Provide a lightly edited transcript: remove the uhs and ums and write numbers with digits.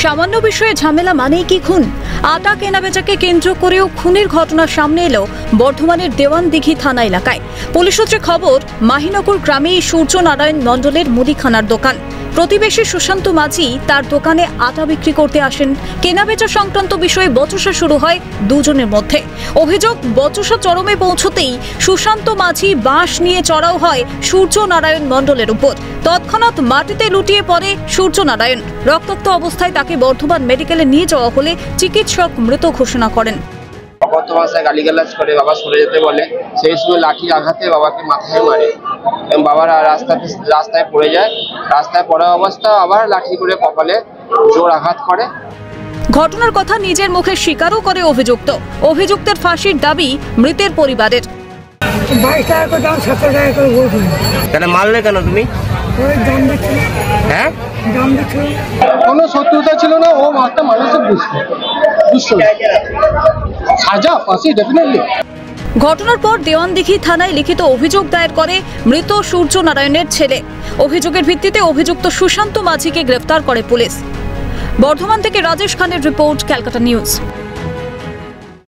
সামান্য বিষয়ে ঝামেলা মানেই কি খুন? আটা কেনাবেচাকে কেন্দ্র করেও খুনের ঘটনা সামনে এলো বর্ধমানের দেওয়ানদিঘি থানা এলাকায়। পুলিশ সূত্রে খবর, মাহিনগর গ্রামে সূর্য নারায়ণ মণ্ডলের মুদিখানার দোকান। প্রতিবেশী সুশান্ত মাঝি তার দোকানে আটা বিক্রি করতে আসেন। কেনাবেচা সংক্রান্ত বিষয়ে বচসা শুরু হয় দুজনের মধ্যে। অভিযোগ, বচসা চরমে পৌঁছতেই সুশান্ত মাঝি বাঁশ নিয়ে চড়াও হয় সূর্য নারায়ণ মণ্ডলের উপর। তৎক্ষণাৎ মাটিতে লুটিয়ে পড়ে সূর্য নারায়ণ। রক্তাক্ত অবস্থায় তাকে বর্ধমান মেডিকেলে নিয়ে যাওয়া হলে চিকিৎসক মৃত ঘোষণা করেন। অকথ্য ভাষায় গালিগালাজ করে বাবা সরে যেতে বলে। সেই সময় লাঠির আঘাতে বাবাকে মাথায় মারে এবং বাবার রাস্তায় পড়ে যায়। রাস্তায় পড়া অবস্থা আবার লাঠি করে কপালে জোর আঘাত করে। ঘটনার কথা নিজের মুখে স্বীকারও করে অভিযুক্ত। অভিযুক্তের ফাঁসির দাবি মৃতের পরিবারের। 22 টাকা করে দাম, 17 টাকা করে বলছিল। কেন মারলে কেন তুমি? ওই দাম দিচ্ছিল। হ্যাঁ, দাম দিচ্ছিল। কোনো শত্রুতা ছিল না, ও একটা মানুষের দুষ্ট সাজা ফাঁসি ডেফিনেটলি। ঘটনার পর দেওয়ানদিঘি থানায় লিখিত অভিযোগ দায়ের করে মৃত সূর্য নারায়ণের ছেলে। অভিযোগের ভিত্তিতে অভিযুক্ত সুশান্ত মাঝিকে গ্রেফতার করে পুলিশ। বর্ধমান থেকে রাজেশ খানের রিপোর্ট, ক্যালকাটা নিউজ।